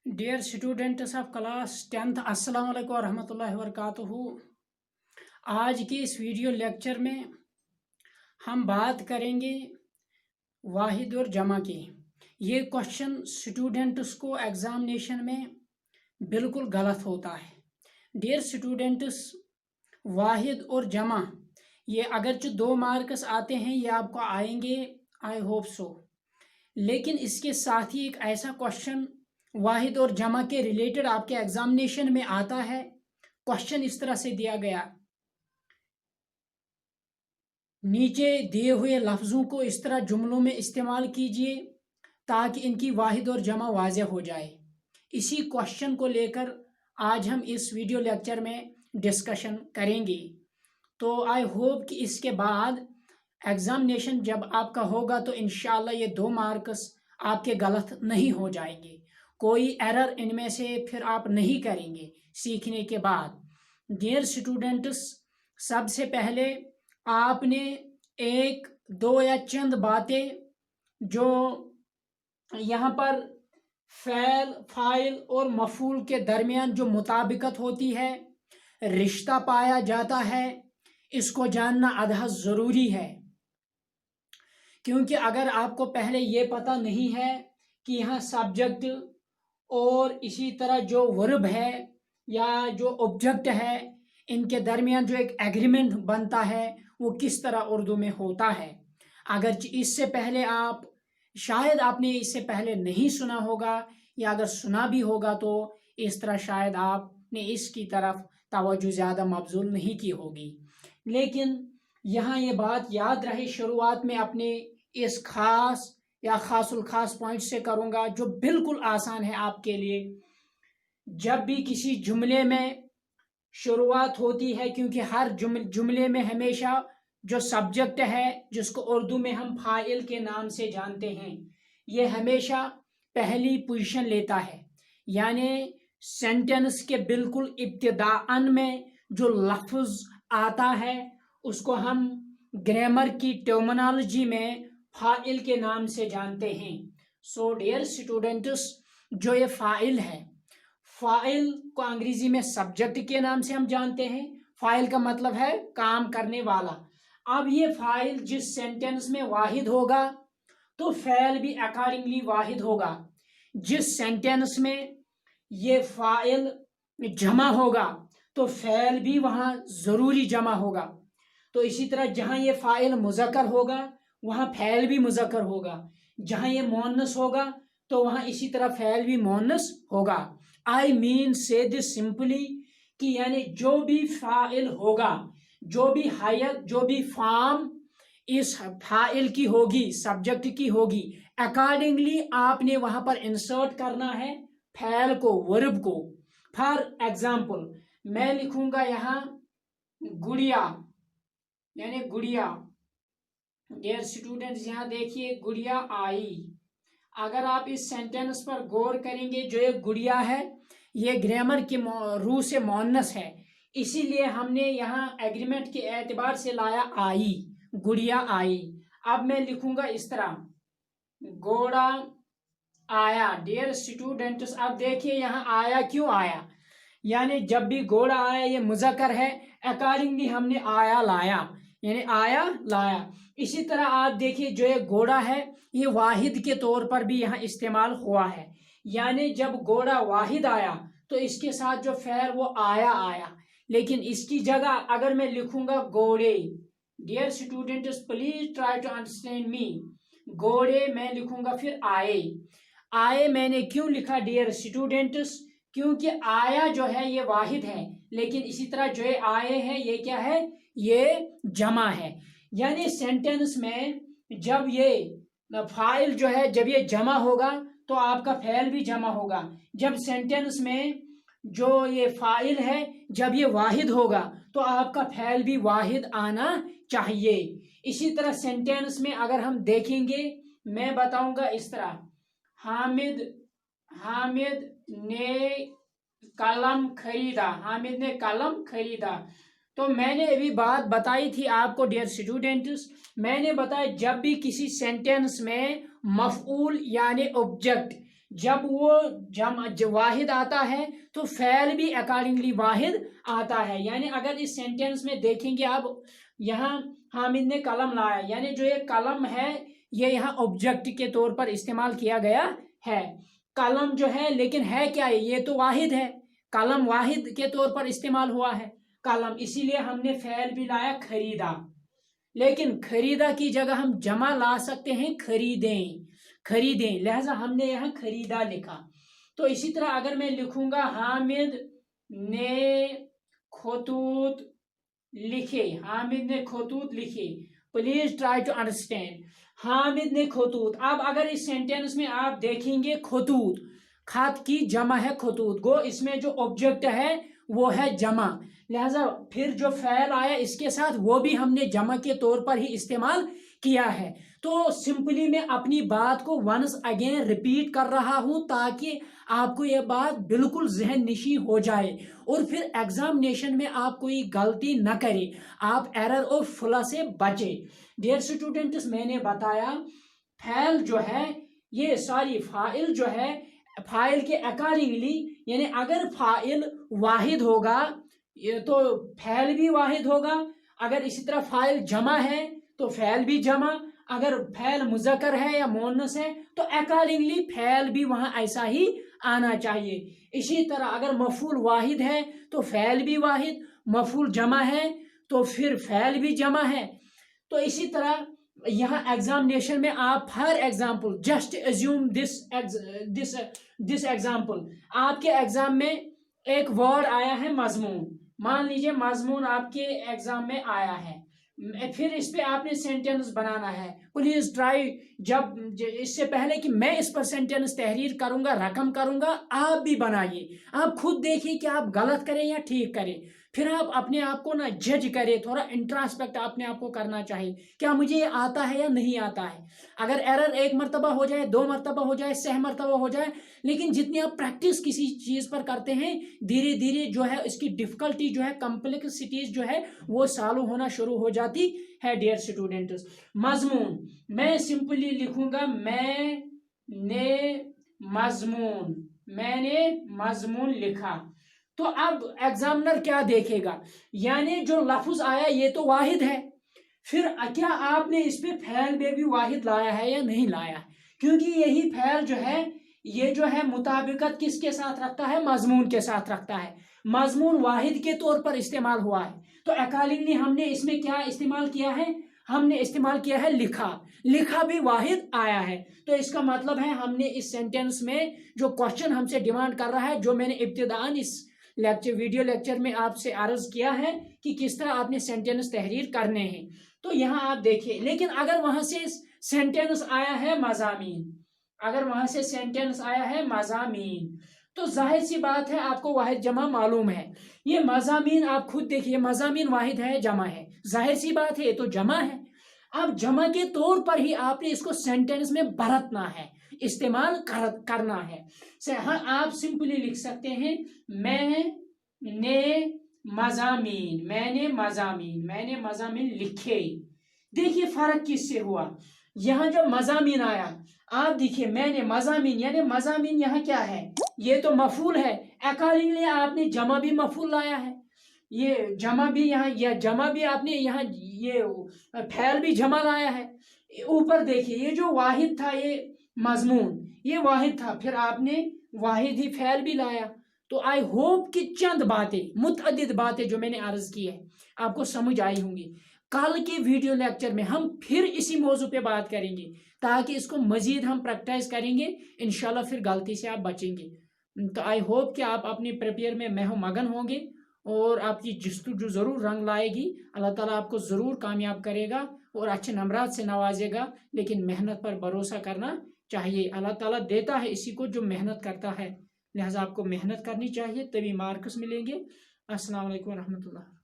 Dear students of class 10th अस्सलाम वालेकुम रहमतुल्लाहि व बरकातुहू। आज की इस वीडियो लेक्चर में हम बात करेंगे वाहिद और जमा की। ये क्वेश्चन स्टूडेंट्स को एग्जामिनेशन में बिल्कुल गलत होता है। डियर स्टूडेंट्स, वाहिद और जमा ये अगरचे 2 मार्क्स आते हैं, ये आपको आएंगे, आई होप सो। लेकिन इसके साथ ही एक ऐसा क्वेश्चन वाहिद और जमा के रिलेटेड आपके एग्जामिनेशन में आता है। क्वेश्चन इस तरह से दिया गया, नीचे दिए हुए लफ्जों को इस तरह जुमलों में इस्तेमाल कीजिए ताकि इनकी वाहिद और जमा वाज़ेह हो जाए। इसी क्वेश्चन को लेकर आज हम इस वीडियो लेक्चर में डिस्कशन करेंगे। तो आई होप कि इसके बाद एग्जामिनेशन जब आपका होगा तो इंशाल्लाह ये 2 मार्क्स आपके गलत नहीं हो जाएंगे। कोई एरर इनमें से फिर आप नहीं करेंगे सीखने के बाद। डियर स्टूडेंट्स, सबसे पहले आपने 1, 2 या चंद बातें जो यहाँ पर फ़ैल, फ़ाइल और मफ़ूल के दरमियान जो मुताबिकत होती है, रिश्ता पाया जाता है, इसको जानना अदह ज़रूरी है। क्योंकि अगर आपको पहले ये पता नहीं है कि यहाँ सब्जेक्ट और इसी तरह जो वर्ब है या जो ऑब्जेक्ट है, इनके दरमियान जो एक एग्रीमेंट बनता है वो किस तरह उर्दू में होता है, अगर इससे पहले आप शायद आपने इससे पहले नहीं सुना होगा या अगर सुना भी होगा तो इस तरह शायद आपने इसकी तरफ तवज्जो ज़्यादा मबज़ूल नहीं की होगी। लेकिन यहाँ ये बात याद रहे, शुरुआत में अपने इस खास या खासुल खास पॉइंट से करूँगा जो बिल्कुल आसान है आपके लिए। जब भी किसी जुमले में शुरुआत होती है, क्योंकि हर जुमले में हमेशा जो सब्जेक्ट है जिसको उर्दू में हम फाइल के नाम से जानते हैं, ये हमेशा पहली पोजीशन लेता है। यानी सेंटेंस के बिल्कुल इब्तिदाअन में जो लफ्ज़ आता है उसको हम ग्रामर की टर्मिनोलॉजी में फाइल के नाम से जानते हैं। सो डियर स्टूडेंट्स, जो ये फाइल है, फाइल को अंग्रेजी में सब्जेक्ट के नाम से हम जानते हैं। फाइल का मतलब है काम करने वाला। अब ये फाइल जिस सेंटेंस में वाहिद होगा तो फ़ैल भी अकॉर्डिंगली वाहिद होगा। जिस सेंटेंस में ये फाइल जमा होगा तो फ़ैल भी वहाँ ज़रूरी जमा होगा। तो इसी तरह जहाँ ये फाइल मुज़क्कर होगा वहाँ फ़ैल भी मुज़क्कर होगा, जहाँ ये मुअन्नस होगा तो वहाँ इसी तरह फ़ैल भी मुअन्नस होगा। आई मीन से दिस सिंपली कि यानी जो भी फाइल होगा, जो भी hayat, जो भी फॉर्म इस फाइल की होगी, सब्जेक्ट की होगी, अकॉर्डिंगली आपने वहाँ पर इंसर्ट करना है फ़ैल को, वर्ब को। फॉर एग्जाम्पल मैं लिखूंगा यहाँ गुड़िया, यानी गुड़िया। डियर स्टूडेंट्स, यहाँ देखिए गुड़िया आई। अगर आप इस सेंटेंस पर गौर करेंगे, जो ये गुड़िया है ये ग्रामर के रूह से मुअन्नस है, इसीलिए हमने यहाँ एग्रीमेंट के एतबार से लाया आई, गुड़िया आई। अब मैं लिखूंगा इस तरह घोड़ा आया। डियर स्टूडेंट्स, अब देखिए यहाँ आया क्यों आया, यानी जब भी घोड़ा आया ये मुज़क्कर है, अकॉर्डिंगली हमने आया लाया, यानी आया लाया। इसी तरह आप देखिए जो ये घोड़ा है ये वाहिद के तौर पर भी यहाँ इस्तेमाल हुआ है, यानी जब घोड़ा वाहिद आया तो इसके साथ जो फ़ैल वो आया आया। लेकिन इसकी जगह अगर मैं लिखूंगा घोड़े, dear students please try to understand me, घोड़े मैं लिखूंगा फिर आए। आए मैंने क्यों लिखा डियर स्टूडेंट्स, क्योंकि आया जो है ये वाहिद है, लेकिन इसी तरह जो ये आए हैं ये क्या है, ये जमा है। यानी सेंटेंस में जब ये फाइल जो है जब ये जमा होगा तो आपका फ़ैल भी जमा होगा। जब सेंटेंस में जो ये फाइल है जब ये वाहिद होगा तो आपका फ़ैल भी वाहिद आना चाहिए। इसी तरह सेंटेंस में अगर हम देखेंगे, मैं बताऊंगा इस तरह हामिद ने कलम खरीदा, हामिद ने कलम खरीदा। तो मैंने अभी बात बताई थी आपको डियर स्टूडेंट्स, मैंने बताया जब भी किसी सेंटेंस में मफऊल यानी ऑब्जेक्ट जब वो वाहिद आता है तो फ़ैल भी अकॉर्डिंगली वाहिद आता है। यानी अगर इस सेंटेंस में देखेंगे आप, यहाँ हामिद ने कलम लाया, यानी जो ये कलम है ये यहाँ ऑब्जेक्ट के तौर पर इस्तेमाल किया गया है। कलम जो है, लेकिन है क्या है, ये तो वाहिद है, कलम वाहिद के तौर पर इस्तेमाल हुआ है कलम, इसीलिए हमने फ़ैल भी लाया खरीदा। लेकिन खरीदा की जगह हम जमा ला सकते हैं खरीदें, खरीदें, लिहाजा हमने यहाँ खरीदा लिखा। तो इसी तरह अगर मैं लिखूंगा हामिद ने खतूत लिखे, हामिद ने खतूत लिखे, please try to understand, Hamid ने खतूत। अब अगर इस सेंटेंस में आप देखेंगे खतूत, खत की जमा है खतूत, गो इसमें जो ऑब्जेक्ट है वो है जमा, लिहाजा फिर जो फ़ैल आया इसके साथ वो भी हमने जमा के तौर पर ही इस्तेमाल किया है। तो सिंपली मैं अपनी बात को वंस अगेन रिपीट कर रहा हूं ताकि आपको ये बात बिल्कुल जहन नशी हो जाए और फिर एग्जामिनेशन में आप कोई गलती न करें, आप एरर और फुला से बचे। डियर स्टूडेंट्स, मैंने बताया फ़ैल जो है ये सारी फ़ाइल जो है फ़ाइल के अकॉर्डिंगली, यानी अगर फ़ाइल वाहिद होगा ये तो फ़ैल भी वाहिद होगा, अगर इसी तरह फ़ाइल जमा है तो फ़ैल भी जमा, अगर फ़ैल मुज़क्कर है या मुअन्नस है तो अकॉर्डिंगली फ़ैल भी वहाँ ऐसा ही आना चाहिए। इसी तरह अगर मफ़ूल वाहिद है तो फ़ैल भी वाहिद, मफ़ूल जमा है तो फिर फ़ैल भी जमा है। तो इसी तरह यहाँ एग्जामिनेशन में आप for example just assume this example, आपके एग्जाम में एक वर्ड आया है मजमून, मान लीजिए मजमून आपके एग्जाम में आया है, फिर इस पे आपने सेंटेंस बनाना है। प्लीज ट्राई, जब इससे पहले कि मैं इस पर सेंटेंस तहरीर करूंगा, रकम करूंगा, आप भी बनाइए, आप खुद देखिए कि आप गलत करें या ठीक करें, फिर आप अपने आप को ना जज करें, थोड़ा इंट्रास्पेक्ट अपने आप को करना चाहिए, क्या मुझे ये आता है या नहीं आता है। अगर एरर एक मरतबा हो जाए, दो मरतबा हो जाए, 6 मरतबा हो जाए, लेकिन जितनी आप प्रैक्टिस किसी चीज़ पर करते हैं धीरे धीरे जो है इसकी डिफ़िकल्टी जो है, कम्प्लेक्सिटीज जो है वो सॉल्व होना शुरू हो जाती है। डियर स्टूडेंट्स, मजमून मैं सिंपली लिखूंगा मैंने मजमून, मैंने मजमून लिखा। तो अब एग्जामिनर क्या देखेगा, यानी जो लफ्ज आया ये तो वाहिद है, फिर क्या आपने इस पे फ़ैल में भी वाहिद लाया है या नहीं लाया है, क्योंकि यही फ़ैल जो है ये जो है मुताबिकत किसके साथ रखता है, मजमून के साथ रखता है, मजमून वाहिद के तौर पर इस्तेमाल हुआ है। तो अकॉर्डिंगली हमने इसमें क्या इस्तेमाल किया है, हमने इस्तेमाल किया है लिखा, लिखा भी वाहिद आया है। तो इसका मतलब है हमने इस सेंटेंस में जो क्वेश्चन हमसे डिमांड कर रहा है, जो मैंने इब्तिदान इस वीडियो लेक्चर में आपसे अर्ज किया है कि किस तरह आपने सेंटेंस तहरीर करने हैं, तो यहाँ आप देखिए। लेकिन अगर वहां से सेंटेंस आया है मज़ामीन, अगर वहां से सेंटेंस आया है मज़ामीन, तो जाहिर सी बात है आपको वाहिद जमा मालूम है, ये मज़ामीन आप खुद देखिए, मज़ामीन वाहिद है जमा है, जाहिर सी बात है ये तो जमा है। अब जमा के तौर पर ही आपने इसको सेंटेंस में बरतना है, इस्तेमाल करना है। हाँ, आप सिंपली लिख सकते हैं मैंने मज़ामीन, मैंने मज़ामीन, मैंने मज़ामीन लिखे। देखिए फर्क किससे हुआ, यहाँ जब मज़ामीन आया आप देखिए मैंने मज़ामीन, यानी मज़ामीन यहाँ क्या है, ये तो मफूल है, अकॉर्डिंगली आपने जमा भी मफूल लाया है, ये जमा भी यहाँ, यह जमा भी आपने यहाँ, ये फैल भी जमा लाया है। ऊपर देखिए ये जो वाहिद था ये मजमून, ये वाहिद था, फिर आपने वाहिद ही फैल भी लाया। तो आई होप कि चंद बातें, मुतअद्दिद बातें जो मैंने अर्ज की है आपको समझ आई होंगी। कल के वीडियो लेक्चर में हम फिर इसी मौजू पे बात करेंगे ताकि इसको मजीद हम प्रैक्टिस करेंगे, इंशाल्लाह फिर गलती से आप बचेंगे। तो आई होप कि आप अपनी प्रिपेयर में महव मगन होंगे और आपकी जस्तुजू ज़रूर रंग लाएगी, अल्लाह ताला आपको ज़रूर कामयाब करेगा और अच्छे नंबरात से नवाजेगा। लेकिन मेहनत पर भरोसा करना चाहिए, अल्लाह ताला देता है इसी को जो मेहनत करता है, लिहाजा आपको मेहनत करनी चाहिए तभी मार्क्स मिलेंगे। अस्सलाम वालेकुम रहमतुल्लाह।